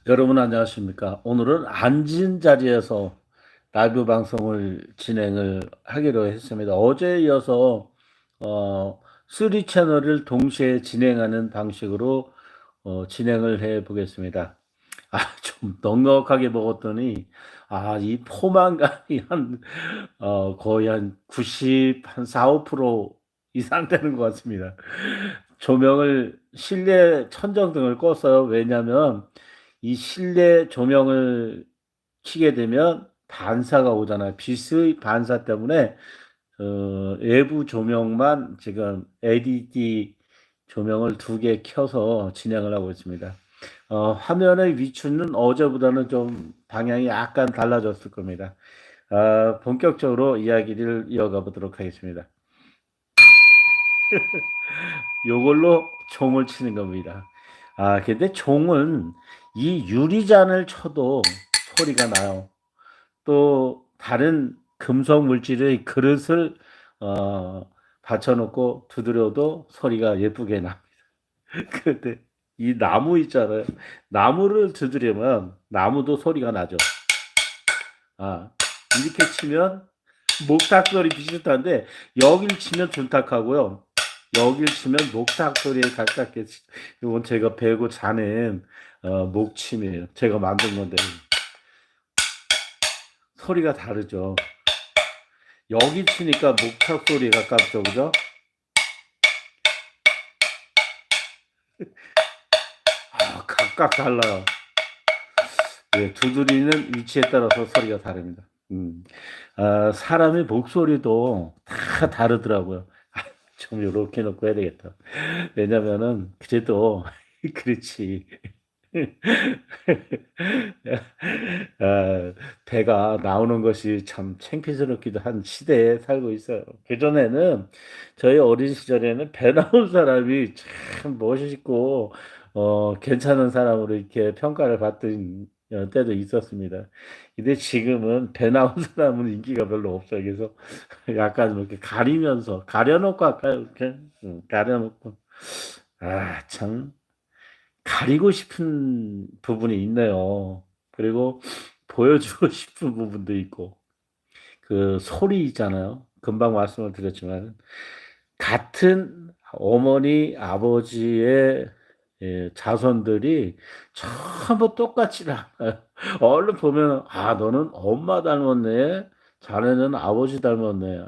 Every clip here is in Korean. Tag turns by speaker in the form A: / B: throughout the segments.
A: 여러분 안녕하십니까? 오늘은 앉은 자리에서 라이브 방송을 진행을 하기로 했습니다. 어제에 이어서 3 채널을 동시에 진행하는 방식으로 진행을 해 보겠습니다. 좀 넉넉하게 먹었더니 이 포만감이 거의 한 90, 한 4~5% 이상 되는 것 같습니다. 조명을 실내 천정등을 껐어요. 왜냐면 이 실내 조명을 켜게 되면 반사가 오잖아요. 빛의 반사 때문에 외부 조명만 지금 LED 조명을 2개 켜서 진행을 하고 있습니다. 화면의 위치는 어제보다는 좀 방향이 약간 달라졌을 겁니다. 본격적으로 이야기를 이어가 보도록 하겠습니다. 요걸로 종을 치는 겁니다. 근데 종은 이 유리잔을 쳐도 소리가 나요. 또 다른 금속 물질의 그릇을 받쳐놓고 두드려도 소리가 예쁘게 납니다. 근데 이 나무 있잖아요. 나무를 두드리면 나무도 소리가 나죠. 이렇게 치면 목탁 소리 비슷한데 여길 치면 둔탁하고요. 여길 치면 목탁 소리에 가깝게 이건 제가 배우고 자는 목침이에요. 제가 만든 건데 소리가 다르죠. 여기 치니까 목탁 소리에 가깝죠, 그죠? 각각 달라요. 예, 두드리는 위치에 따라서 소리가 다릅니다. 사람의 목소리도 다 다르더라고요. 좀 요렇게 놓고 해야 되겠다. 왜냐면은 그래도 그렇지. 배가 나오는 것이 참 창피스럽기도 한 시대에 살고 있어요. 그전에는 저희 어린 시절에는 배 나온 사람이 참 멋있고 괜찮은 사람으로 이렇게 평가를 받던 때도 있었습니다. 근데 지금은 배 나온 사람은 인기가 별로 없어요. 그래서 약간 이렇게 가리면서 가려놓고 할까요? 이렇게 가려놓고 참 가리고 싶은 부분이 있네요. 그리고 보여주고 싶은 부분도 있고 그 소리 있잖아요. 금방 말씀을 드렸지만 같은 어머니 아버지의 자손들이 전부 똑같지 않아요. 얼른 보면 너는 엄마 닮았네. 자네는 아버지 닮았네.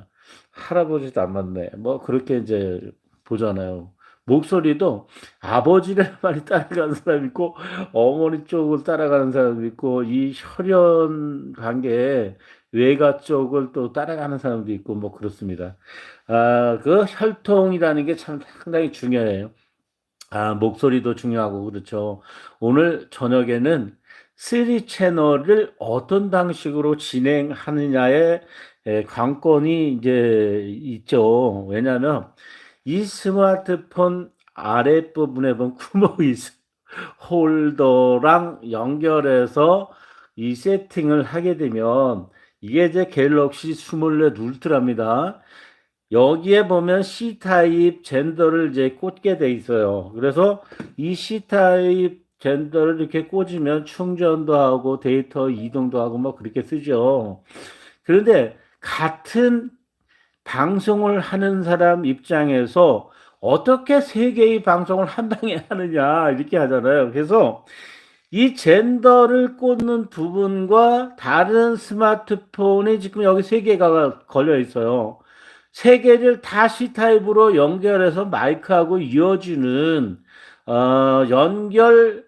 A: 할아버지 닮았네. 뭐 그렇게 이제 보잖아요. 목소리도 아버지를 많이 따라가는 사람이 있고 어머니 쪽을 따라가는 사람도 있고 이 혈연 관계에 외가 쪽을 또 따라가는 사람도 있고 뭐 그렇습니다. 그 혈통이라는 게 참 상당히 중요해요. 목소리도 중요하고 그렇죠. 오늘 저녁에는 3 채널을 어떤 방식으로 진행하느냐에 관건이 이제 있죠. 왜냐하면 이 스마트폰 아랫부분에 보면 구멍이 있어요. 홀더랑 연결해서 이 세팅을 하게 되면 이게 이제 갤럭시 24 울트라입니다. 여기에 보면 C타입 젠더를 이제 꽂게 돼 있어요. 그래서 이 C타입 젠더를 이렇게 꽂으면 충전도 하고 데이터 이동도 하고 뭐 그렇게 쓰죠. 그런데 같은 방송을 하는 사람 입장에서 어떻게 세 개의 방송을 한 방에 하느냐 이렇게 하잖아요. 그래서 이 젠더를 꽂는 부분과 다른 스마트폰이 지금 여기 세 개가 걸려 있어요. 세 개를 다 C타입으로 연결해서 마이크하고 이어지는 연결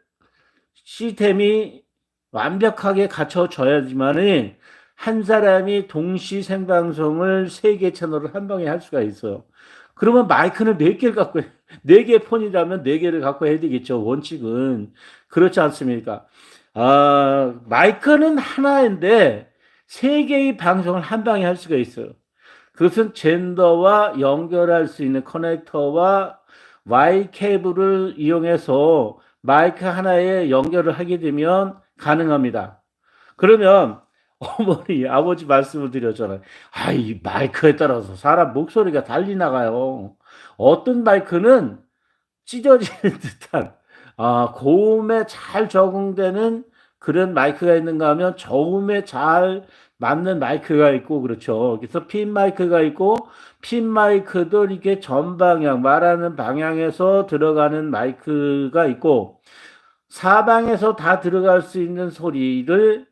A: 시스템이 완벽하게 갖춰져야지만은 한 사람이 동시 생방송을 세 개 채널을 한 방에 할 수가 있어요. 그러면 마이크는 네 개를 갖고 네 개 폰이라면 네 개를 갖고 해야 되겠죠. 원칙은 그렇지 않습니까? 마이크는 하나인데 세 개의 방송을 한 방에 할 수가 있어요. 그것은 젠더와 연결할 수 있는 커넥터와 Y 케이블을 이용해서 마이크 하나에 연결을 하게 되면 가능합니다. 그러면 어머니, 아버지 말씀을 드렸잖아요. 이 마이크에 따라서 사람 목소리가 달리 나가요. 어떤 마이크는 찢어지는 듯한, 고음에 잘 적응되는 그런 마이크가 있는가 하면 저음에 잘 맞는 마이크가 있고 그렇죠. 그래서 핀 마이크가 있고 핀 마이크도 이렇게 전방향 말하는 방향에서 들어가는 마이크가 있고 사방에서 다 들어갈 수 있는 소리를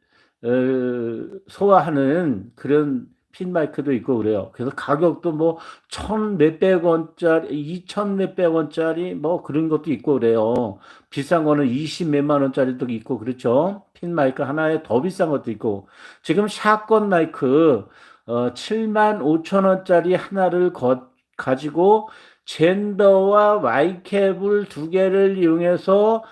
A: 소화하는 그런 핀 마이크도 있고 그래요. 그래서 가격도 뭐 천 몇백 원짜리, 이천 몇백 원짜리 뭐 그런 것도 있고 그래요. 비싼 거는 20 몇만 원짜리도 있고 그렇죠. 핀 마이크 하나에 더 비싼 것도 있고 지금 샷건 마이크 7만 5천 원짜리 하나를 가지고 젠더와 Y캡을 두 개를 이용해서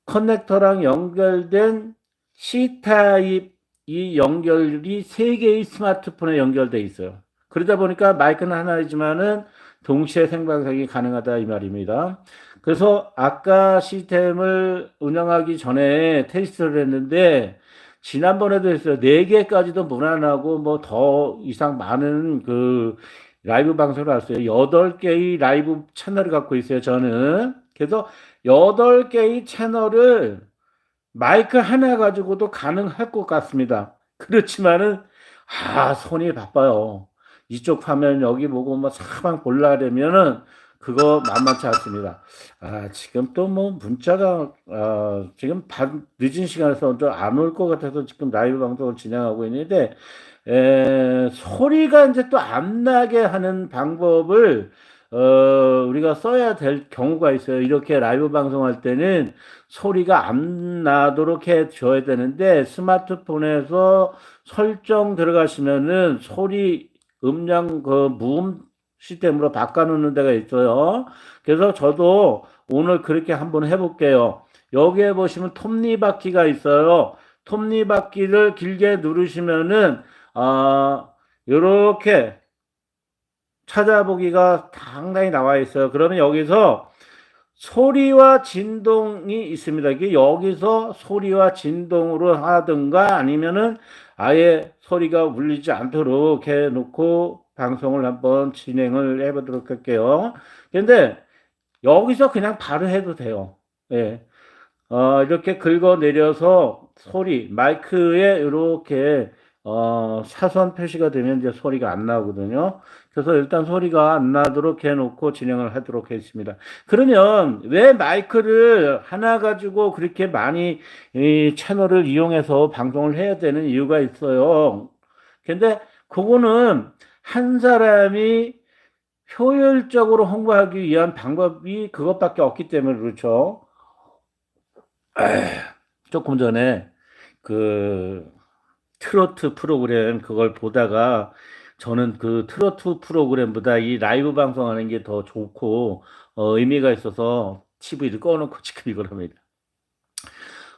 A: 커넥터랑 연결된 C타입 이 연결이 세 개의 스마트폰에 연결돼 있어요. 그러다 보니까 마이크는 하나이지만은 동시에 생방송이 가능하다 이 말입니다. 그래서 아까 시스템을 운영하기 전에 테스트를 했는데 지난번에도 했어요. 4개까지도 무난하고 뭐 더 이상 많은 그 라이브 방송을 했어요. 8개의 라이브 채널을 갖고 있어요. 저는. 그래서 8개의 채널을 마이크 하나 가지고도 가능할 것 같습니다. 그렇지만은 손이 바빠요. 이쪽 화면 여기 보고 뭐 사방 보려면은 그거 만만치 않습니다. 지금 또 뭐 문자가 지금 늦은 시간에서 안 올 것 같아서 지금 라이브 방송을 진행하고 있는데 소리가 이제 또 안 나게 하는 방법을 우리가 써야 될 경우가 있어요. 이렇게 라이브 방송할 때는 소리가 안 나도록 해 줘야 되는데 스마트폰에서 설정 들어가시면은 소리 음량 그 무음 시스템으로 바꿔놓는 데가 있어요. 그래서 저도 오늘 그렇게 한번 해볼게요. 여기에 보시면 톱니바퀴가 있어요. 톱니바퀴를 길게 누르시면은 이렇게 찾아보기가 상당히 나와 있어요. 그러면 여기서 소리와 진동이 있습니다. 이게 여기서 소리와 진동으로 하든가 아니면은 아예 소리가 울리지 않도록 해 놓고 방송을 한번 진행을 해 보도록 할게요. 근데 여기서 그냥 바로 해도 돼요. 예. 이렇게 긁어 내려서 소리, 마이크에 이렇게 사선 표시가 되면 이제 소리가 안 나오거든요. 그래서 일단 소리가 안 나도록 해놓고 진행을 하도록 했습니다. 그러면 왜 마이크를 하나 가지고 그렇게 많이 이 채널을 이용해서 방송을 해야 되는 이유가 있어요. 근데 그거는 한 사람이 효율적으로 홍보하기 위한 방법이 그것밖에 없기 때문에 그렇죠. 조금 전에 그 트로트 프로그램 그걸 보다가 저는 그 트로트 프로그램보다 이 라이브 방송하는 게 더 좋고 의미가 있어서 TV를 꺼놓고 지금 이걸 합니다.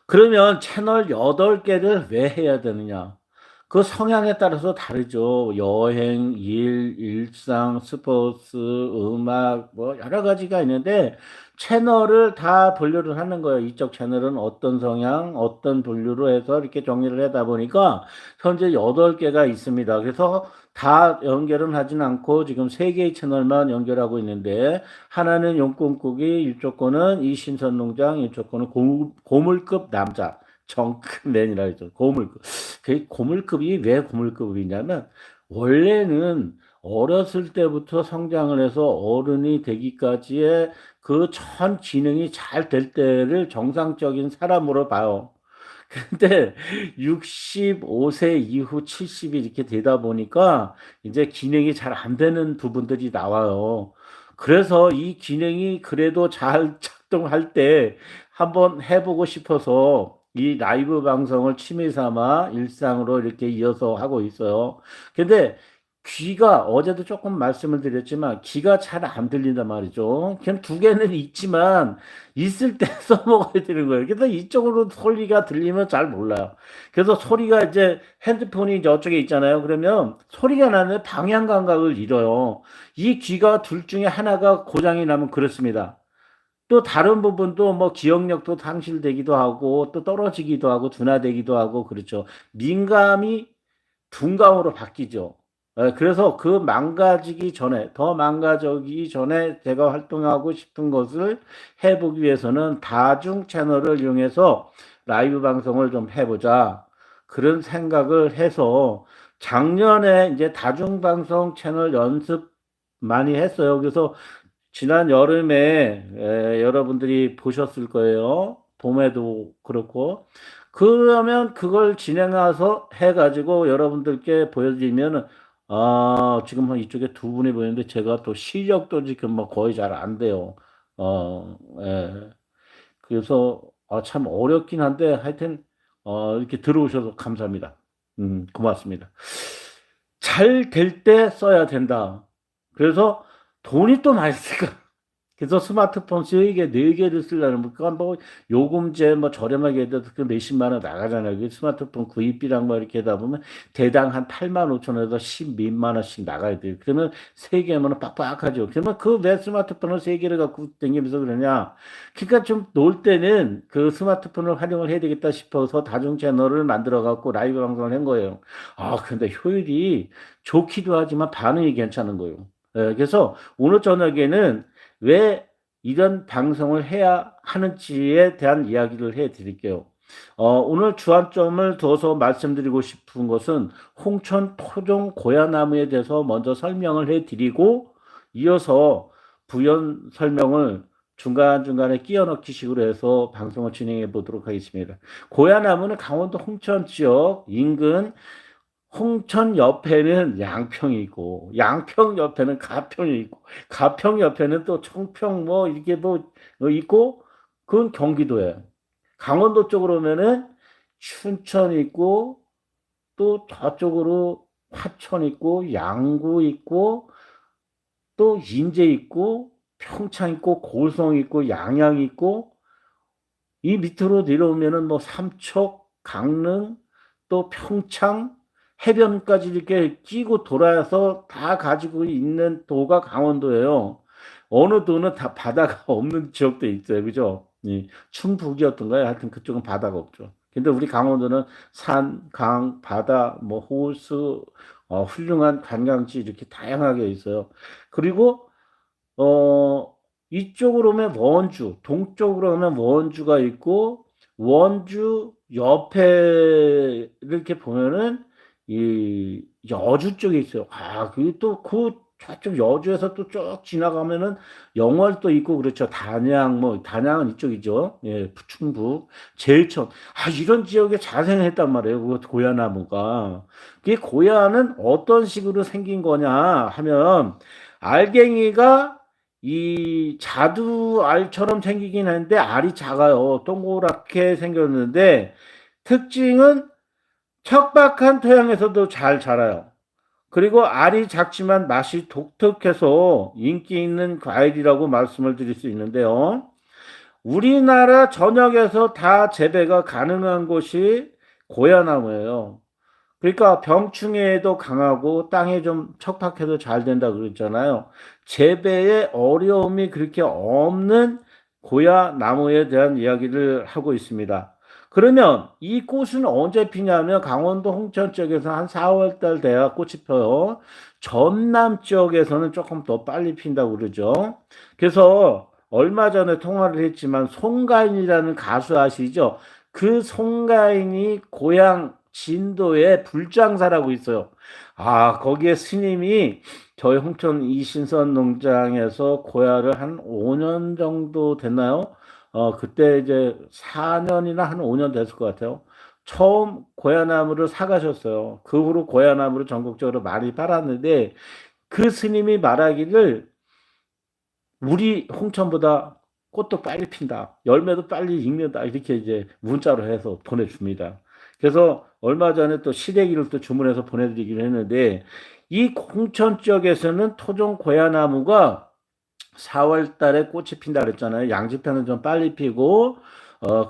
A: 그러면 채널 8개를 왜 해야 되느냐? 그 성향에 따라서 다르죠. 여행, 일, 일상, 스포츠, 음악, 뭐 여러 가지가 있는데 채널을 다 분류를 하는 거예요. 이쪽 채널은 어떤 성향, 어떤 분류로 해서 이렇게 정리를 하다 보니까 현재 8개가 있습니다. 그래서 다 연결은 하진 않고 지금 3개의 채널만 연결하고 있는데 하나는 용꿈꾸기, 이쪽 거는 이신선농장, 이쪽 거는 고물급 남자. 정크맨이라 했죠. 고물급. 그 고물급이 왜 고물급이냐면 원래는 어렸을 때부터 성장을 해서 어른이 되기까지의 그 전 기능이 잘 될 때를 정상적인 사람으로 봐요. 근데 65세 이후 70이 이렇게 되다 보니까 이제 기능이 잘 안 되는 부분들이 나와요. 그래서 이 기능이 그래도 잘 작동할 때 한번 해보고 싶어서 이 라이브 방송을 취미 삼아 일상으로 이렇게 이어서 하고 있어요. 근데 귀가 어제도 조금 말씀을 드렸지만 귀가 잘 안 들린단 말이죠. 그냥 2개는 있지만 있을 때 써먹어야 되는 거예요. 그래서 이쪽으로 소리가 들리면 잘 몰라요. 그래서 소리가 이제 핸드폰이 저쪽에 있잖아요. 그러면 소리가 나는 방향 감각을 잃어요. 이 귀가 둘 중에 하나가 고장이 나면 그렇습니다. 또 다른 부분도 뭐 기억력도 상실되기도 하고 또 떨어지기도 하고 둔화되기도 하고 그렇죠. 민감이 둔감으로 바뀌죠. 그래서 그 망가지기 전에, 더 망가지기 전에 제가 활동하고 싶은 것을 해보기 위해서는 다중 채널을 이용해서 라이브 방송을 좀 해보자. 그런 생각을 해서 작년에 이제 다중 방송 채널 연습 많이 했어요. 그래서 지난 여름에 여러분들이 보셨을 거예요. 봄에도 그렇고. 그러면 그걸 진행해서 해가지고 여러분들께 보여드리면, 지금 이쪽에 두 분이 보이는데 제가 또 시력도 지금 뭐 거의 잘 안 돼요. 예. 그래서 참 어렵긴 한데 하여튼 이렇게 들어오셔서 감사합니다. 고맙습니다. 잘 될 때 써야 된다. 그래서 돈이 또 많이 쓰니까 그래서 스마트폰 3개, 4개를 쓰려면, 그건 뭐, 요금제 뭐 저렴하게 해도 그 몇십만 원 나가잖아요. 그 스마트폰 구입비랑 뭐 이렇게 하다 보면 대당 한 8만 5천 원에서 10몇만 원씩 나가야 돼요. 그러면 3개면 빡빡하죠. 그러면 그 왜 스마트폰을 3개를 갖고 다니면서 그러냐. 그러니까 좀 놀 때는 그 스마트폰을 활용을 해야 되겠다 싶어서 다중 채널을 만들어 갖고 라이브 방송을 한 거예요. 근데 효율이 좋기도 하지만 반응이 괜찮은 거예요. 그래서 오늘 저녁에는 왜 이런 방송을 해야 하는지에 대한 이야기를 해 드릴게요. 오늘 주안점을 둬서 말씀드리고 싶은 것은 홍천 토종 고야나무에 대해서 먼저 설명을 해 드리고 이어서 부연 설명을 중간중간에 끼워 넣기 식으로 해서 방송을 진행해 보도록 하겠습니다. 고야나무는 강원도 홍천 지역 인근 홍천 옆에는 양평이 있고, 양평 옆에는 가평이 있고, 가평 옆에는 또 청평 뭐 이렇게 뭐 있고, 그건 경기도예요. 강원도 쪽으로 오면은 춘천 있고, 또 저쪽으로 화천 있고, 양구 있고, 또 인제 있고, 평창 있고, 고성 있고, 양양 있고, 이 밑으로 내려오면은 뭐 삼척, 강릉, 또 평창, 해변까지 이렇게 끼고 돌아서 다 가지고 있는 도가 강원도예요. 어느 도는 다 바다가 없는 지역도 있어요. 그죠? 충북이었던가요? 하여튼 그쪽은 바다가 없죠. 근데 우리 강원도는 산, 강, 바다, 뭐 호수, 훌륭한 관광지 이렇게 다양하게 있어요. 그리고 어, 이쪽으로 오면 원주, 동쪽으로 오면 원주가 있고, 원주 옆에 이렇게 보면은 이 여주 쪽에 있어요. 그게 또 그 저쪽 여주에서 또 쭉 지나가면은 영월도 있고 그렇죠. 단양 뭐 단양은 이쪽이죠. 예, 충북, 제일천. 이런 지역에 자생했단 말이에요. 그 고야나무가. 그게 고야는 어떤 식으로 생긴 거냐 하면 알갱이가 이 자두알처럼 생기긴 하는데 알이 작아요. 동그랗게 생겼는데 특징은 척박한 토양에서도 잘 자라요. 그리고 알이 작지만 맛이 독특해서 인기 있는 과일이라고 말씀을 드릴 수 있는데요. 우리나라 전역에서 다 재배가 가능한 곳이 고야나무예요. 그러니까 병충해에도 강하고 땅에 좀 척박해도 잘 된다 그랬잖아요. 재배에 어려움이 그렇게 없는 고야 나무에 대한 이야기를 하고 있습니다. 그러면 이 꽃은 언제 피냐면 강원도 홍천 쪽에서 한 4월 달 돼야 꽃이 펴요. 전남 지역에서는 조금 더 빨리 핀다고 그러죠. 그래서 얼마 전에 통화를 했지만 송가인이라는 가수 아시죠? 그 송가인이 고향 진도에 불장사라고 있어요. 거기에 스님이 저희 홍천 이신선 농장에서 고야를 한 5년 정도 됐나요? 그때 이제 4년이나 한 5년 됐을 것 같아요. 처음 고야나무를 사가셨어요. 그 후로 고야나무를 전국적으로 많이 팔았는데 그 스님이 말하기를 우리 홍천보다 꽃도 빨리 핀다. 열매도 빨리 익는다. 이렇게 이제 문자로 해서 보내줍니다. 그래서 얼마 전에 또 시래기를 또 주문해서 보내드리기로 했는데 이 홍천 지역에서는 토종 고야나무가 4월 달에 꽃이 핀다 그랬잖아요. 양지편은 좀 빨리 피고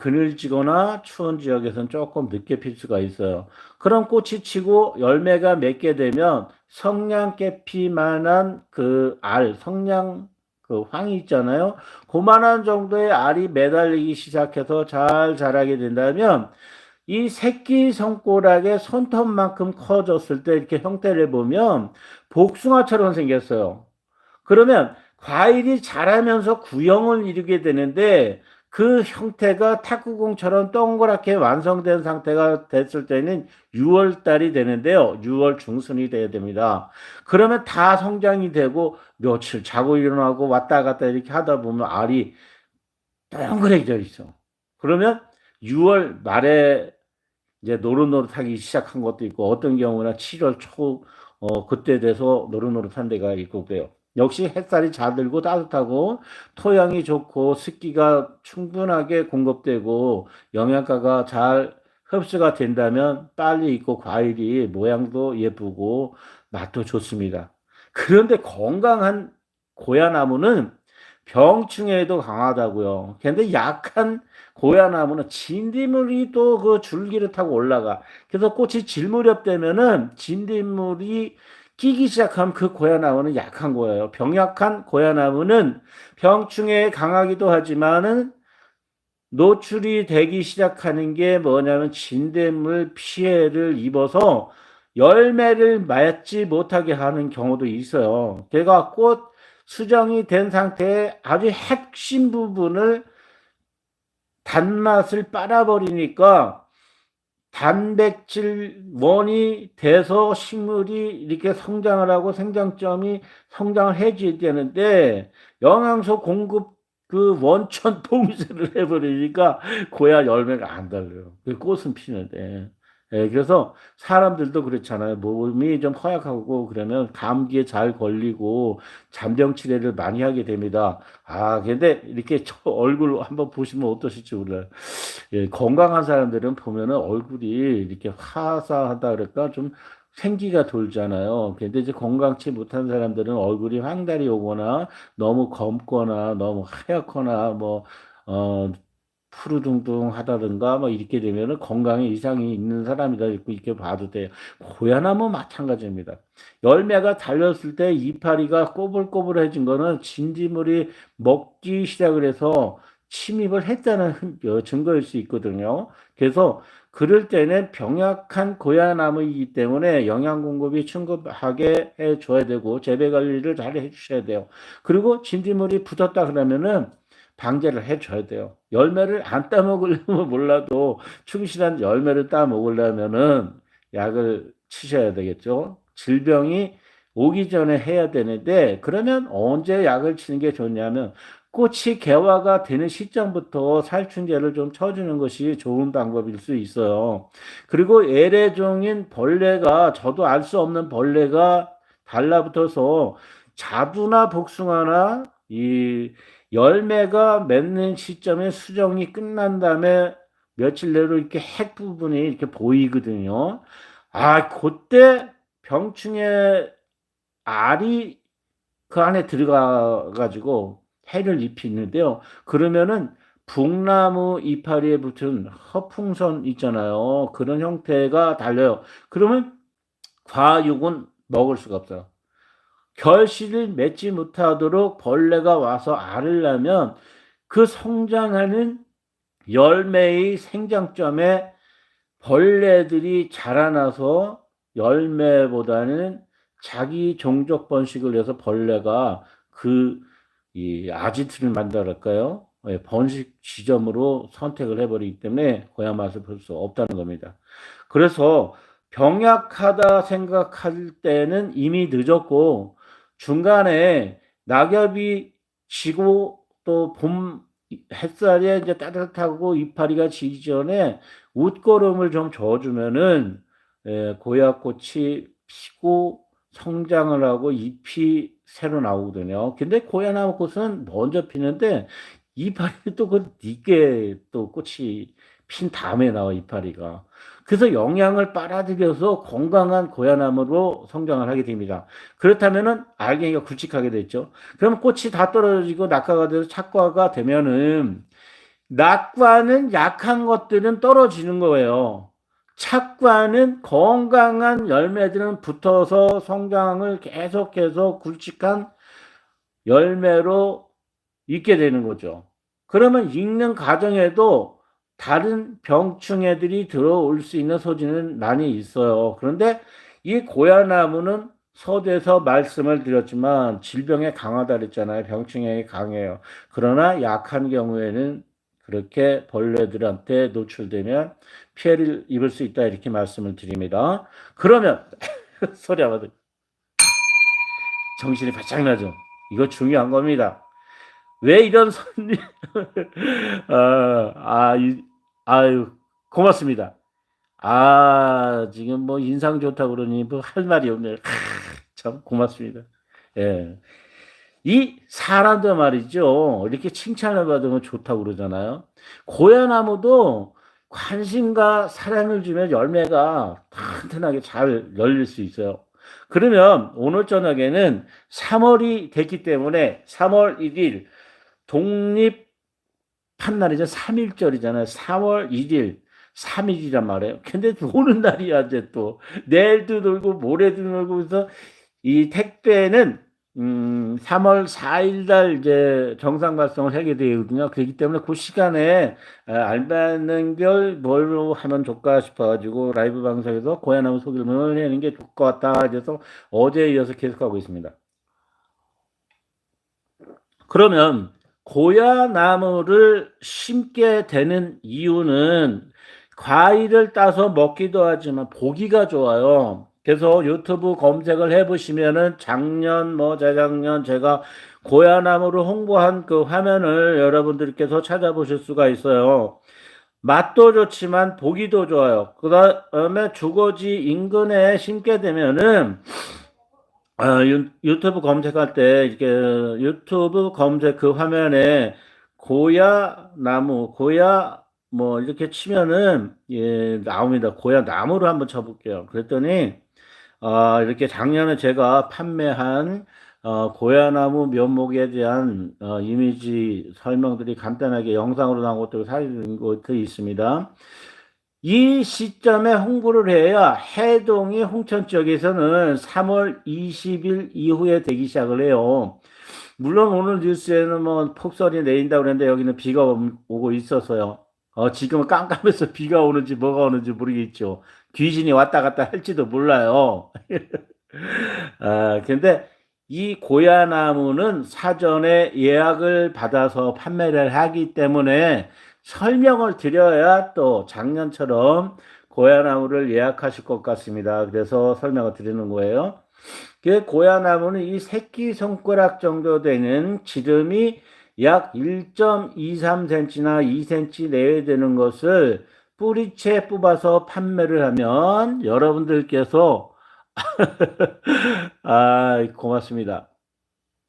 A: 그늘지거나 추운 지역에서는 조금 늦게 필 수가 있어요. 그런 꽃이 치고 열매가 맺게 되면 성냥개피만한 그 성냥 그 황이 있잖아요. 그만한 정도의 알이 매달리기 시작해서 잘 자라게 된다면 이 새끼손가락의 손톱만큼 커졌을 때 이렇게 형태를 보면 복숭아처럼 생겼어요. 그러면 과일이 자라면서 구형을 이루게 되는데 그 형태가 탁구공처럼 동그랗게 완성된 상태가 됐을 때는 6월 달이 되는데요. 6월 중순이 돼야 됩니다. 그러면 다 성장이 되고 며칠 자고 일어나고 왔다 갔다 이렇게 하다 보면 알이 동그래져 있어. 그러면 6월 말에 이제 노릇노릇하기 시작한 것도 있고 어떤 경우나 7월 초 그때 돼서 노릇노릇한 데가 있고 그래요. 역시 햇살이 잘 들고 따뜻하고 토양이 좋고 습기가 충분하게 공급되고 영양가가 잘 흡수가 된다면 빨리 익고 과일이 모양도 예쁘고 맛도 좋습니다. 그런데 건강한 고야나무는 병충해에도 강하다고요. 근데 약한 고야나무는 진딧물이 또 그 줄기를 타고 올라가. 그래서 꽃이 질 무렵 되면은 진딧물이 끼기 시작하면 그 고야나무는 약한 거예요. 병약한 고야나무는 병충해에 강하기도 하지만은 노출이 되기 시작하는 게 뭐냐면 진딧물 피해를 입어서 열매를 맺지 못하게 하는 경우도 있어요. 걔가 꽃 수정이 된 상태에 아주 핵심 부분을 단맛을 빨아버리니까 단백질 원이 돼서 식물이 이렇게 성장을 하고 생장점이 성장을 해줘야 되는데 영양소 공급 그 원천 봉쇄를 해버리니까 고야 열매가 안 달려요. 그 꽃은 피는데. 예, 그래서 사람들도 그렇잖아요. 몸이 좀 허약하고 그러면 감기에 잘 걸리고 잔병 치레를 많이 하게 됩니다. 아, 근데 이렇게 저 얼굴 한번 보시면 어떠실지 몰라요. 예, 건강한 사람들은 보면은 얼굴이 이렇게 화사하다 그럴까 좀 생기가 돌잖아요. 근데 이제 건강치 못한 사람들은 얼굴이 황달이 오거나 너무 검거나 너무 하얗거나 푸르둥둥하다든가 뭐 이렇게 되면은 건강에 이상이 있는 사람이다 이렇게 봐도 돼요. 고야나무 마찬가지입니다. 열매가 달렸을 때 이파리가 꼬불꼬불해진 거는 진딧물이 먹기 시작을 해서 침입을 했다는 증거일 수 있거든요. 그래서 그럴 때는 병약한 고야나무이기 때문에 영양 공급이 충분하게 해줘야 되고 재배 관리를 잘 해주셔야 돼요. 그리고 진딧물이 붙었다 그러면은 방제를 해줘야 돼요. 열매를 안 따먹으려면 몰라도 충실한 열매를 따먹으려면은 약을 치셔야 되겠죠. 질병이 오기 전에 해야 되는데 그러면 언제 약을 치는 게 좋냐면 꽃이 개화가 되는 시점부터 살충제를 좀 쳐주는 것이 좋은 방법일 수 있어요. 그리고 애래종인 벌레가 저도 알 수 없는 벌레가 달라붙어서 자두나 복숭아나 이 열매가 맺는 시점에 수정이 끝난 다음에 며칠 내로 이렇게 핵 부분이 이렇게 보이거든요. 아, 그때 병충해 알이 그 안에 들어가 가지고 해를 입히는데요. 그러면은 북나무 이파리에 붙은 허풍선 있잖아요. 그런 형태가 달려요. 그러면 과육은 먹을 수가 없어요. 결실을 맺지 못하도록 벌레가 와서 알을 낳으면 그 성장하는 열매의 생장점에 벌레들이 자라나서 열매보다는 자기 종족 번식을 해서 벌레가 이 아지트를 만들어갈까요? 예, 번식 지점으로 선택을 해버리기 때문에 고야 맛을 볼 수 없다는 겁니다. 그래서 병약하다 생각할 때는 이미 늦었고 중간에 낙엽이 지고 또 봄 햇살이 이제 따뜻하고 이파리가 지기 전에 웃거름을 좀 줘주면은 고야꽃이 피고 성장을 하고 잎이 새로 나오거든요. 근데 고야나무 꽃은 먼저 피는데 이파리는 또 그 늦게 또 꽃이 핀 다음에 나와 이파리가. 그래서 영양을 빨아들여서 건강한 고야나무로 성장을 하게 됩니다. 그렇다면은 알갱이가 굵직하게 됐죠. 그럼 꽃이 다 떨어지고 낙과가 돼서 착과가 되면은 낙과는 약한 것들은 떨어지는 거예요. 착과는 건강한 열매들은 붙어서 성장을 계속해서 굵직한 열매로 익게 되는 거죠. 그러면 익는 과정에도 다른 병충 애들이 들어올 수 있는 소지는 많이 있어요. 그런데 이 고야나무는 서두에서 말씀을 드렸지만 질병에 강하다 그랬잖아요. 병충해에 강해요. 그러나 약한 경우에는 그렇게 벌레들한테 노출되면 피해를 입을 수 있다 이렇게 말씀을 드립니다. 그러면 소리 한번 정신이 바짝 나죠. 이거 중요한 겁니다. 왜 이런 손님 아유 고맙습니다. 지금 뭐 인상 좋다 그러니 뭐 할 말이 없네요. 참 고맙습니다. 예. 이 사람도 말이죠. 이렇게 칭찬을 받으면 좋다고 그러잖아요. 고야나무도 관심과 사랑을 주면 열매가 튼튼하게 잘 열릴 수 있어요. 그러면 오늘 저녁에는 3월이 됐기 때문에 3월 1일 독립 판날이죠. 3.1절이잖아요. 3월 1일, 3일이란 말이에요. 근데 노는 날이야, 이제 또. 내일도 놀고, 모레도 놀고, 그래서 이 택배는 3월 4일 날 이제 정상 발송을 하게 되거든요. 그렇기 때문에 그 시간에 알바는 걸 뭘로 하면 좋을까 싶어가지고 라이브 방송에서 고야나무 소개를 하는 게 좋을 것 같다. 그래서 어제에 이어서 계속하고 있습니다. 그러면 고야나무를 심게 되는 이유는 과일을 따서 먹기도 하지만 보기가 좋아요. 그래서 유튜브 검색을 해보시면은 작년 뭐 재작년 제가 고야나무를 홍보한 그 화면을 여러분들께서 찾아보실 수가 있어요. 맛도 좋지만 보기도 좋아요. 그 다음에 주거지 인근에 심게 되면은 유튜브 검색할 때, 이렇게, 유튜브 검색 그 화면에, 고야 나무, 고야, 뭐, 이렇게 치면은, 예, 나옵니다. 고야 나무로 한번 쳐볼게요. 그랬더니, 이렇게 작년에 제가 판매한, 고야나무 면목에 대한, 이미지 설명들이 간단하게 영상으로 나온 것들, 사진 것들이 있습니다. 이 시점에 홍보를 해야 해동이 홍천 지역에서는 3월 20일 이후에 되기 시작을 해요. 물론 오늘 뉴스에는 뭐 폭설이 내린다고 그랬는데 여기는 비가 오고 있어서요. 지금은 깜깜해서 비가 오는지 뭐가 오는지 모르겠죠. 귀신이 왔다 갔다 할지도 몰라요. 근데 이 고야나무는 사전에 예약을 받아서 판매를 하기 때문에 설명을 드려야 또 작년처럼 고야나무를 예약하실 것 같습니다. 그래서 설명을 드리는 거예요. 그 고야나무는 이 새끼손가락 정도 되는 지름이 약 1.23cm나 2cm 내외 되는 것을 뿌리채 뽑아서 판매를 하면 여러분들께서 고맙습니다.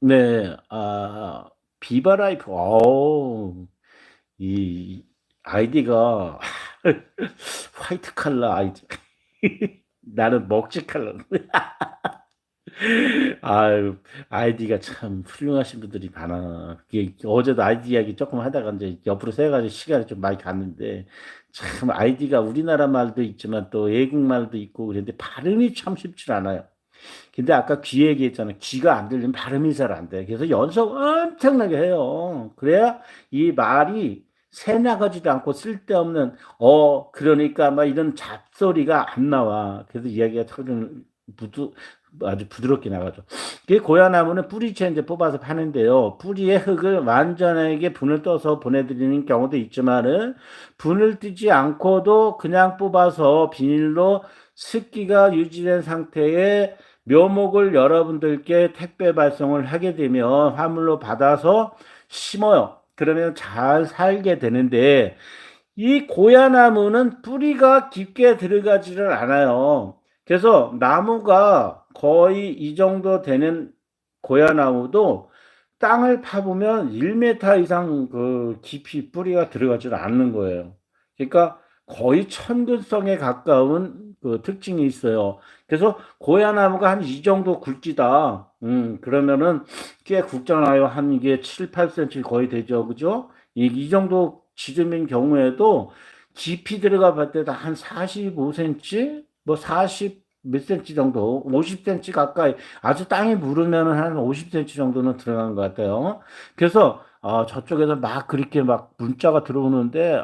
A: 네, 비바라이프, 이 아이디가 화이트 칼라 아이디. 나는 먹지 칼라. 아유, 아이디가 참 훌륭하신 분들이 많아. 어제도 아이디 이야기 조금 하다가 이제 옆으로 새가지고 시간이 좀 많이 갔는데, 참 아이디가 우리나라 말도 있지만 또 외국 말도 있고 그런데 발음이 참 쉽지 않아요. 근데 아까 귀 얘기했잖아요. 귀가 안 들리면 발음이 잘 안 돼. 그래서 연습 엄청나게 해요. 그래야 이 말이 새 나가지도 않고 쓸데없는 그러니까 막 이런 잡소리가 안 나와. 그래서 이야기가 아주 부드럽게 나가죠. 그 고야나무는 뿌리채 이제 뽑아서 파는데요. 뿌리의 흙을 완전하게 분을 떠서 보내드리는 경우도 있지만은 분을 뜨지 않고도 그냥 뽑아서 비닐로 습기가 유지된 상태에 묘목을 여러분들께 택배 발송을 하게 되면 화물로 받아서 심어요. 그러면 잘 살게 되는데 이 고야나무는 뿌리가 깊게 들어가지를 않아요. 그래서 나무가 거의 이 정도 되는 고야나무도 땅을 파보면 1m 이상 그 깊이 뿌리가 들어가지 않는 거예요. 그러니까 거의 천근성에 가까운 그 특징이 있어요. 그래서 고야나무가 한 이 정도 굵지다. 그러면은 꽤 굵잖아요. 한 이게 7, 8cm 거의 되죠. 그죠? 이 정도 지름인 경우에도 깊이 들어가 봤을 때도 한 45cm? 뭐 40 몇 cm 정도, 50cm 가까이, 아주 땅에 물으면 한 50cm 정도는 들어간 것 같아요. 그래서 저쪽에서 막 그렇게 막 문자가 들어오는데,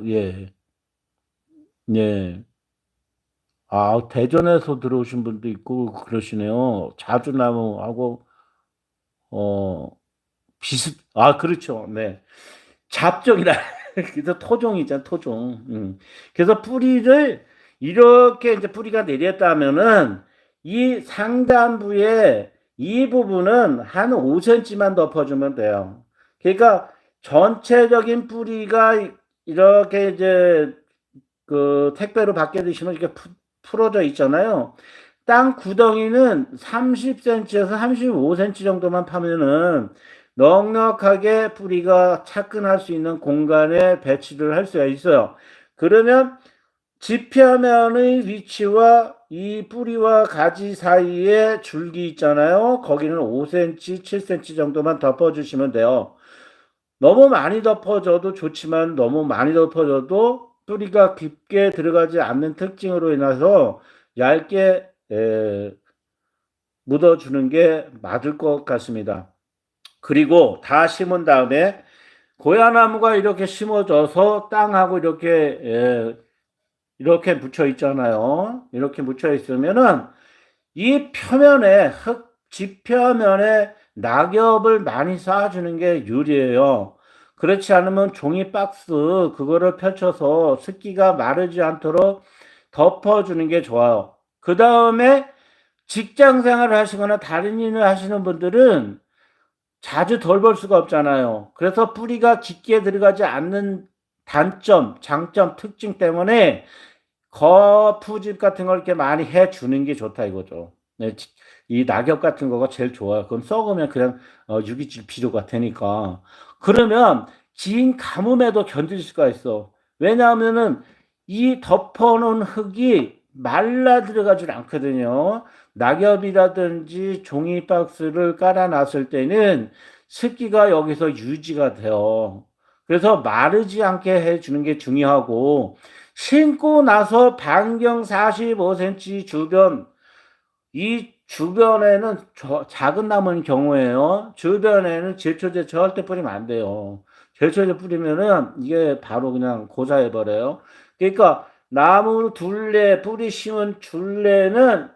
A: 예, 예. 대전에서 들어오신 분도 있고 그러시네요. 자주나무하고, 어, 그렇죠. 네. 잡종이라. 그래서 토종이잖아, 토종. 그래서 뿌리를 이렇게 이제 뿌리가 내렸다면은 이 상단부에 이 부분은 한 5cm만 덮어주면 돼요. 그러니까 전체적인 뿌리가 이렇게 이제 그 택배로 받게 되시면 이렇게 풀어져 있잖아요. 땅 구덩이는 30cm에서 35cm 정도만 파면은 넉넉하게 뿌리가 착근할 수 있는 공간에 배치를 할 수가 있어요. 그러면 지표면의 위치와 이 뿌리와 가지 사이에 줄기 있잖아요. 거기는 5cm, 7cm 정도만 덮어주시면 돼요. 너무 많이 덮어줘도 좋지만 너무 많이 덮어줘도 뿌리가 깊게 들어가지 않는 특징으로 인해서 얇게 묻어주는 게 맞을 것 같습니다. 그리고 다 심은 다음에 고야나무가 이렇게 심어져서 땅하고 이렇게 묻혀 있잖아요. 이렇게 묻혀 있으면은 이 표면에 지표면에 낙엽을 많이 쌓아주는 게 유리해요. 그렇지 않으면 종이 박스 그거를 펼쳐서 습기가 마르지 않도록 덮어주는 게 좋아요. 그 다음에 직장 생활을 하시거나 다른 일을 하시는 분들은 자주 덜 볼 수가 없잖아요. 그래서 뿌리가 깊게 들어가지 않는 단점, 장점, 특징 때문에 거푸집 같은 걸 이렇게 많이 해주는 게 좋다 이거죠. 네, 이 낙엽 같은 거가 제일 좋아요. 그럼 썩으면 그냥 유기질 비료가 되니까. 그러면 긴 가뭄에도 견딜 수가 있어. 왜냐하면은 이 덮어놓은 흙이 말라 들어가질 않거든요. 낙엽이라든지 종이 박스를 깔아놨을 때는 습기가 여기서 유지가 돼요. 그래서 마르지 않게 해주는 게 중요하고, 신고 나서 반경 45cm 주변, 이 주변에는 작은 나무인 경우에요. 주변에는 제초제 절대 뿌리면 안 돼요. 제초제 뿌리면은 이게 바로 그냥 고사해버려요. 그러니까 나무 둘레, 뿌리 심은 둘레는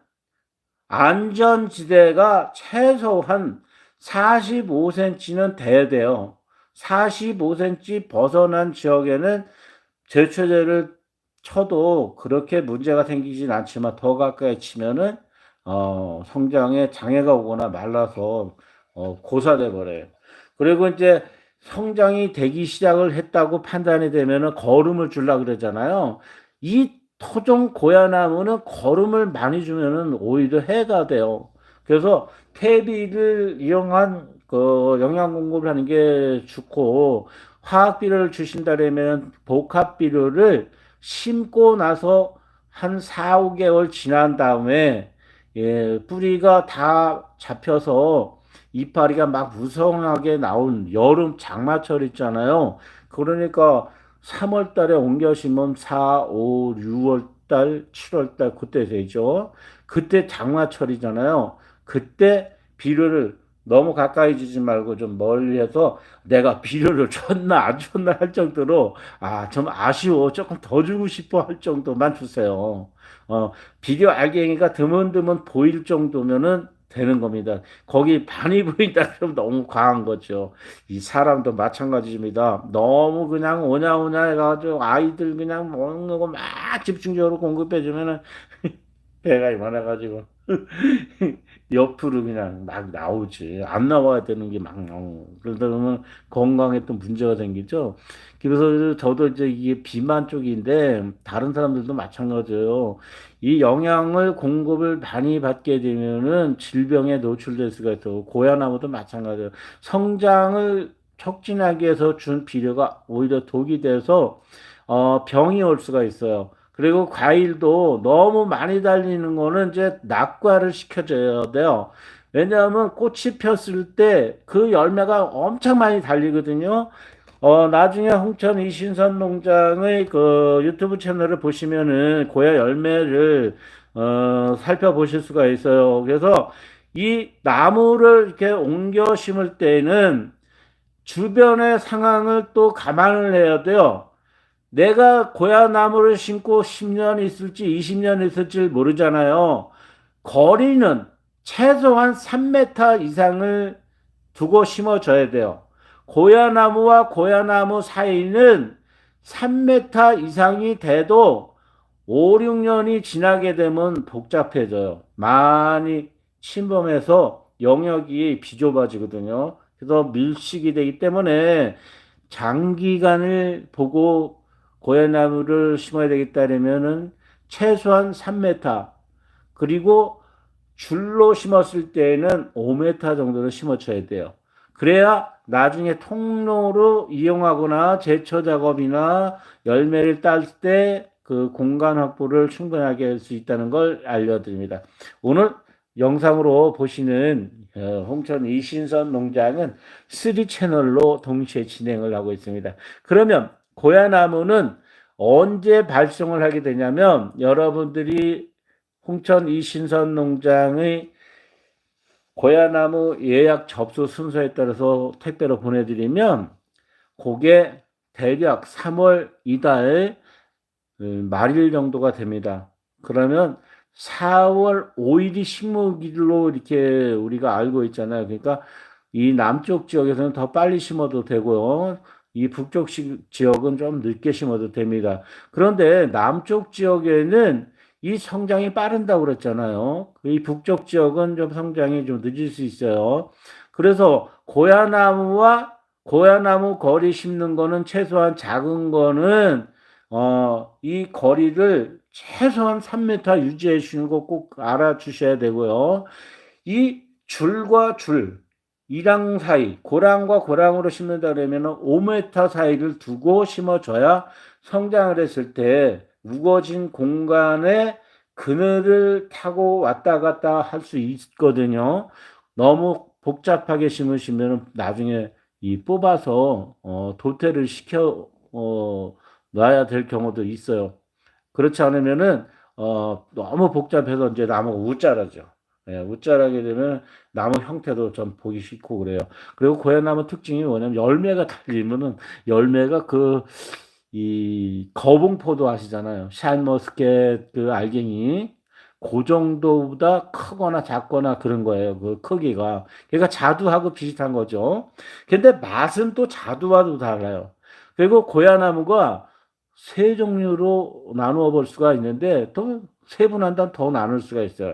A: 안전지대가 최소한 45cm는 돼야 돼요. 45cm 벗어난 지역에는 제초제를 쳐도 그렇게 문제가 생기진 않지만 더 가까이 치면은 성장에 장애가 오거나 말라서 고사돼 버려요. 그리고 이제 성장이 되기 시작을 했다고 판단이 되면은 거름을 주려고 그러잖아요. 이 토종 고야나무는 거름을 많이 주면은 오히려 해가 돼요. 그래서 퇴비를 이용한 그 영양 공급을 하는 게 좋고, 화학 비료를 주신다면 복합 비료를 심고 나서 한 4, 5개월 지난 다음에 뿌리가 다 잡혀서 이파리가 막 무성하게 나온 여름 장마철 있잖아요. 그러니까 3월 달에 옮겨 심으면 4, 5, 6월 달, 7월 달 그때 되죠. 그때 장마철이잖아요. 그때 비료를 너무 가까이 주지 말고 좀 멀리해서 내가 비료를 줬나 안 줬나 할 정도로 좀 아쉬워 조금 더 주고 싶어 할 정도만 주세요. 비료 알갱이가 드문드문 보일 정도면은 되는 겁니다. 거기 반이 보인다 그러면 너무 과한 거죠. 이 사람도 마찬가지입니다. 너무 그냥 오냐오냐 해가지고 아이들 그냥 먹는 거 막 집중적으로 공급해주면은 배가 많아가지고 옆으로 그냥 막 나오지. 안 나와야 되는 게 막 나오고. 그러다 보면 건강에 또 문제가 생기죠. 그래서 저도 이제 이게 비만 쪽인데 다른 사람들도 마찬가지예요. 이 영양을 공급을 많이 받게 되면은 질병에 노출될 수가 있고 고야나무도 마찬가지예요. 성장을 촉진하기 위해서 준 비료가 오히려 독이 돼서 병이 올 수가 있어요. 그리고 과일도 너무 많이 달리는 거는 이제 낙과를 시켜줘야 돼요. 왜냐하면 꽃이 폈을 때 그 열매가 엄청 많이 달리거든요. 나중에 홍천 이신선 농장의 그 유튜브 채널을 보시면은 고야 열매를 살펴보실 수가 있어요. 그래서 이 나무를 이렇게 옮겨 심을 때는 주변의 상황을 또 감안을 해야 돼요. 내가 고야나무를 심고 10년 있을지 20년 있을지 모르잖아요. 거리는 최소한 3m 이상을 두고 심어줘야 돼요. 고야나무와 고야나무 사이는 3m 이상이 돼도 5, 6년이 지나게 되면 복잡해져요. 많이 침범해서 영역이 비좁아지거든요. 그래서 밀식이 되기 때문에 장기간을 보고 고야나무를 심어야 되겠다면은 최소한 3m, 그리고 줄로 심었을 때에는 5m 정도를 심어줘야 돼요. 그래야 나중에 통로로 이용하거나 제초 작업이나 열매를 딸 때 그 공간 확보를 충분하게 할 수 있다는 걸 알려드립니다. 오늘 영상으로 보시는 홍천 이신선 농장은 3채널로 동시에 진행을 하고 있습니다. 그러면 고야나무는 언제 발송을 하게 되냐면, 여러분들이 홍천 이신선 농장의 고야나무 예약 접수 순서에 따라서 택배로 보내드리면 그게 대략 3월 이달 말일 정도가 됩니다. 그러면 4월 5일이 식목일로 이렇게 우리가 알고 있잖아요. 그러니까 이 남쪽 지역에서는 더 빨리 심어도 되고요. 이 북쪽 지역은 좀 늦게 심어도 됩니다. 그런데 남쪽 지역에는 이 성장이 빠른다고 그랬잖아요. 이 북쪽 지역은 좀 성장이 좀 늦을 수 있어요. 그래서 고야나무 거리 심는 거는 최소한 작은 거는 이 거리를 최소한 3m 유지해 주시는 거 꼭 알아주셔야 되고요. 이 줄과 줄, 이랑 사이, 고랑과 고랑으로 심는다 그러면 5m 사이를 두고 심어줘야 성장을 했을 때 무거진 공간에 그늘을 타고 왔다 갔다 할 수 있거든요. 너무 복잡하게 심으시면 나중에 이 뽑아서 도태를 시켜 놔야 될 경우도 있어요. 그렇지 않으면은 너무 복잡해서 이제 나무가 웃자라죠. 예, 웃자라게 되면 나무 형태도 좀 보기 싫고 그래요. 그리고 고야나무 특징이 뭐냐면 열매가 달리면은 열매가 이 거봉포도 아시잖아요. 샤인머스켓 그 알갱이 그 정도보다 크거나 작거나 그런 거예요. 그 크기가. 그러니까 자두하고 비슷한 거죠. 근데 맛은 또 자두와도 달라요. 그리고 고야나무가 세 종류로 나누어 볼 수가 있는데 또 세분한다면 더 나눌 수가 있어요.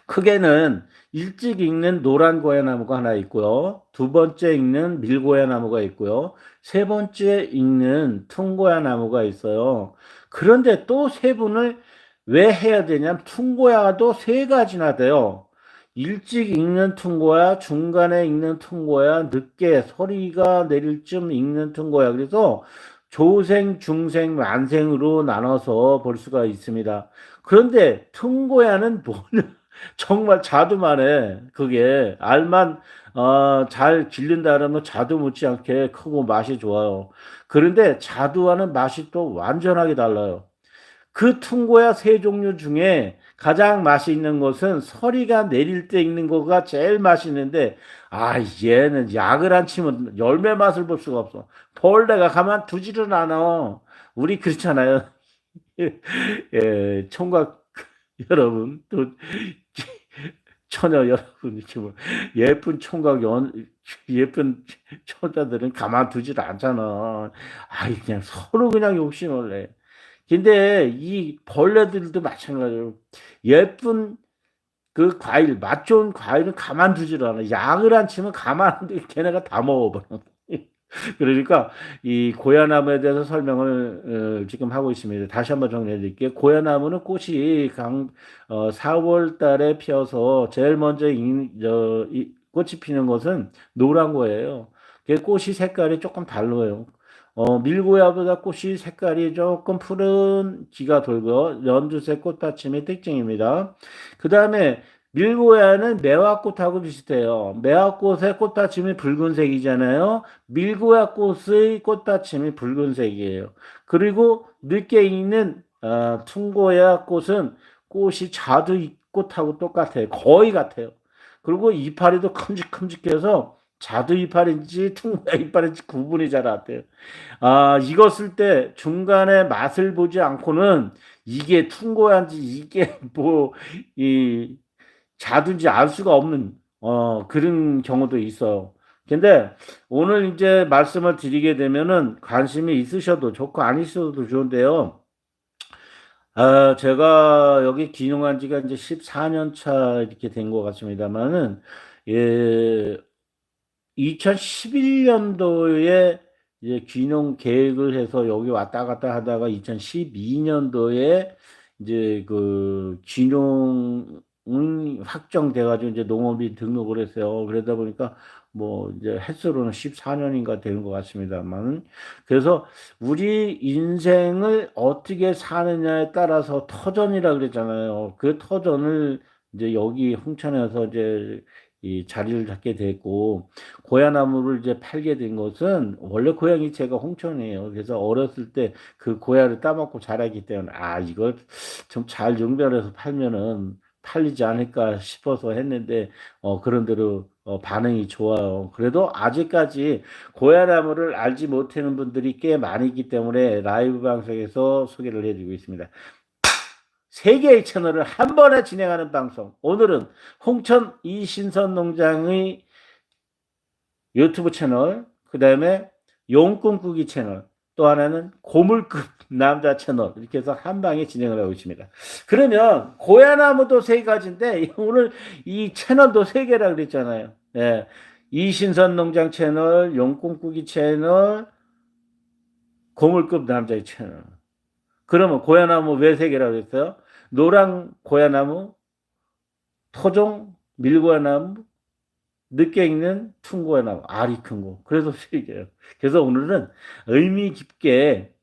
A: 크게는 일찍 익는 노란 고야나무가 하나 있고요. 두 번째 익는 밀고야나무가 있고요. 세 번째 익는 퉁고야나무가 있어요. 그런데 또 세분을 왜 해야 되냐면 퉁고야도 세 가지나 돼요. 일찍 익는 퉁고야, 중간에 익는 퉁고야, 늦게 소리가 내릴 쯤 익는 퉁고야. 그래서 조생, 중생, 만생으로 나눠서 볼 수가 있습니다. 그런데 퉁고야는 뭐냐? 정말 자두만 해. 그게 알만 잘 길른다 그러면 자두 못지않게 크고 맛이 좋아요. 그런데 자두와는 맛이 또 완전하게 달라요. 그 퉁고야 세 종류 중에 가장 맛이 있는 것은 서리가 내릴 때 익는 거가 제일 맛있는데, 얘는 약을 안 치면 열매 맛을 볼 수가 없어. 벌레가 가만 두지를 않아. 우리 그렇잖아요. 예, 총각 여러분, 또 처녀 여러분, 지금 예쁜 총각 예쁜 처자들은 가만두질 않잖아. 그냥 서로 그냥 욕심을 내. 근데 이 벌레들도 마찬가지로 예쁜 그 과일, 맛 좋은 과일은 가만두질 않아. 약을 안 치면 가만한데 걔네가 다 먹어버려. 그러니까 이 고야나무에 대해서 설명을 지금 하고 있습니다. 다시 한번 정리해 드릴게요. 고야나무는 꽃이 4월 달에 피어서 제일 먼저 꽃이 피는 것은 노란 거예요. 그 꽃이 색깔이 조금 달라요. 밀고야보다 꽃이 색깔이 조금 푸른 기가 돌고 연두색 꽃받침이 특징입니다. 그 다음에 밀고야는 매화꽃하고 비슷해요. 매화꽃의 꽃받침이 붉은색이잖아요. 밀고야 꽃의 꽃받침이 붉은색이에요. 그리고 늦게 익는 퉁고야 꽃은 꽃이 자두 꽃하고 똑같아요. 거의 같아요. 그리고 이파리도 큼직큼직해서 자두 이파리인지 퉁보야 이파리인지 구분이 잘 안 돼요. 아, 익었을 때 중간에 맛을 보지 않고는 이게 퉁고야인지 이게 뭐 이 자두인지 알 수가 없는 그런 경우도 있어요. 근데 오늘 이제 말씀을 드리게 되면은 관심이 있으셔도 좋고 안 있어도 좋은데요. 아, 제가 여기 귀농한 지가 이제 14년 차 이렇게 된 것 같습니다만은, 예, 2011년도에 이제 귀농 계획을 해서 여기 왔다 갔다 하다가 2012년도에 이제 그 귀농이 확정돼 가지고 이제 농업인 등록을 했어요. 그러다 보니까 뭐 이제 햇수로는 14년인가 되는 것 같습니다만, 그래서 우리 인생을 어떻게 사느냐에 따라서 터전이라 그랬잖아요. 그 터전을 이제 여기 홍천에서 이제 이 자리를 잡게 됐고, 고야나무를 이제 팔게 된 것은 원래 고향이 제가 홍천이에요. 그래서 어렸을 때 그 고야를 따먹고 자라기 때문에 아, 이걸 좀 잘 연결해서 팔면은 팔리지 않을까 싶어서 했는데 그런 대로 반응이 좋아요. 그래도 아직까지 고야나무를 알지 못하는 분들이 꽤 많이 있기 때문에 라이브 방송에서 소개를 해드리고 있습니다. 세 개의 채널을 한 번에 진행하는 방송. 오늘은 홍천 이신선 농장의 유튜브 채널, 그 다음에 용꿈꾸기 채널, 또 하나는 고물급 남자 채널, 이렇게 해서 한 방에 진행을 하고 있습니다. 그러면 고야나무도 세 가지인데 오늘 이 채널도 세 개라 그랬잖아요. 네. 이신선 농장 채널, 용꿈꾸기 채널, 고물급 남자의 채널. 그러면 고야나무 왜 세 개라고 했어요? 노랑 고야나무, 토종 밀고야나무, 늦게 익는 퉁고야나무, 알이 큰 거. 그래서 세 개예요. 그래서 오늘은 의미 깊게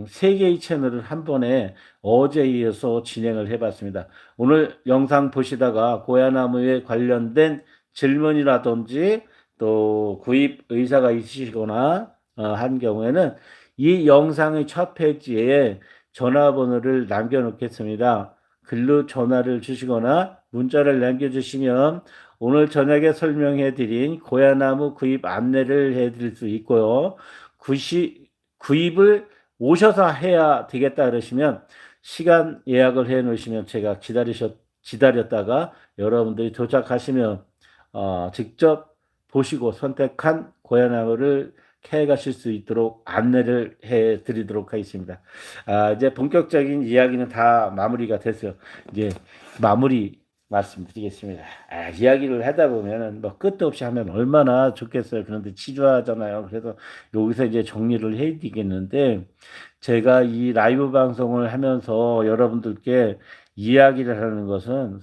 A: 세 개의 채널을 한 번에 어제에 이어서 진행을 해봤습니다. 오늘 영상 보시다가 고야나무에 관련된 질문이라든지 또 구입 의사가 있으시거나 한 경우에는 이 영상의 첫 페이지에 전화번호를 남겨놓겠습니다. 글로 전화를 주시거나 문자를 남겨주시면 오늘 저녁에 설명해 드린 고야나무 구입 안내를 해 드릴 수 있고요. 구입을 오셔서 해야 되겠다 그러시면 시간 예약을 해 놓으시면 제가 기다렸다가 여러분들이 도착하시면 직접 보시고 선택한 고야나무를 캐 가실 수 있도록 안내를 해 드리도록 하겠습니다. 아, 이제 본격적인 이야기는 다 마무리가 됐어요. 이제 마무리 말씀드리겠습니다. 아, 이야기를 하다 보면은 뭐 끝도 없이 하면 얼마나 좋겠어요. 그런데 지루하잖아요. 그래서 여기서 이제 정리를 해야 되겠는데, 제가 이 라이브 방송을 하면서 여러분들께 이야기를 하는 것은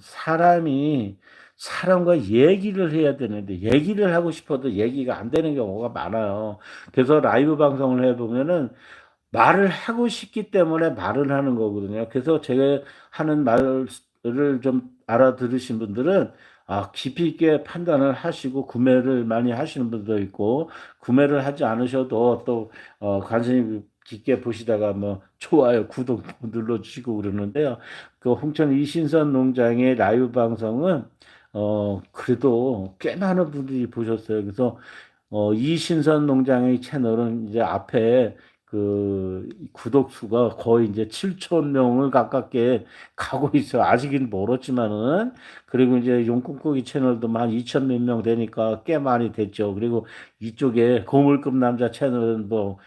A: 사람과 얘기를 해야 되는데 얘기를 하고 싶어도 얘기가 안 되는 경우가 많아요. 그래서 라이브 방송을 해보면은 말을 하고 싶기 때문에 말을 하는 거거든요. 그래서 제가 하는 말을 좀 알아들으신 분들은 깊이 있게 판단을 하시고 구매를 많이 하시는 분도 있고, 구매를 하지 않으셔도 또 관심 깊게 보시다가 뭐 좋아요, 구독 눌러주시고 그러는데요. 그 홍천 이신선 농장의 라이브 방송은 그래도 꽤 많은 분들이 보셨어요. 그래서 이신선 농장의 채널은 이제 앞에 그 구독 수가 거의 이제 7천 명을 가깝게 가고 있어요. 아직은 멀었지만은. 그리고 이제 용꿈꾸기 채널도 한 2천 몇 명 되니까 꽤 많이 됐죠. 그리고 이쪽에 고물급 남자 채널은 뭐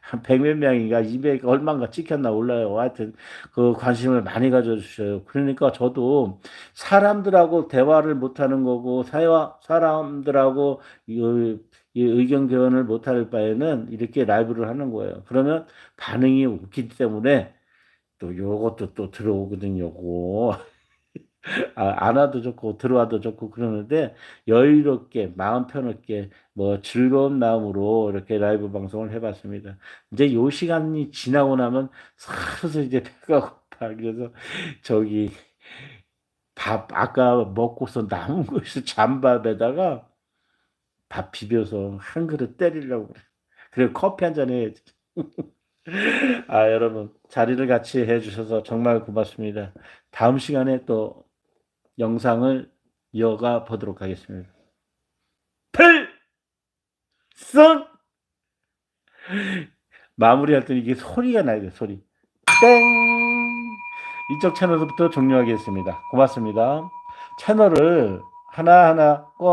A: 한 100몇 명인가 200 얼마인가 찍혔나 몰라요. 하여튼 그 관심을 많이 가져주셔요. 그러니까 저도 사람들하고 대화를 못하는 거고 사람들하고 이 의견 교환을 못할 바에는 이렇게 라이브를 하는 거예요. 그러면 반응이 웃기 때문에 또 요것도 또 들어오거든요. 요거. 안 와도 좋고 들어와도 좋고 그러는데 여유롭게 마음 편하게 뭐 즐거운 마음으로 이렇게 라이브 방송을 해봤습니다. 이제 요 시간이 지나고 나면 슬슬 이제 배가 고파. 그래서 저기 밥 아까 먹고서 남은 것이 잠밥에다가 밥 비벼서 한 그릇 때리려고 그래. 그리고 커피 한 잔 해야지. 아, 여러분 자리를 같이 해주셔서 정말 고맙습니다. 다음 시간에 또 영상을 이어가 보도록 하겠습니다. 필! 쓱 마무리할 때 이게 소리가 나야 돼, 소리. 땡! 이쪽 채널부터 종료하겠습니다. 고맙습니다. 채널을 하나하나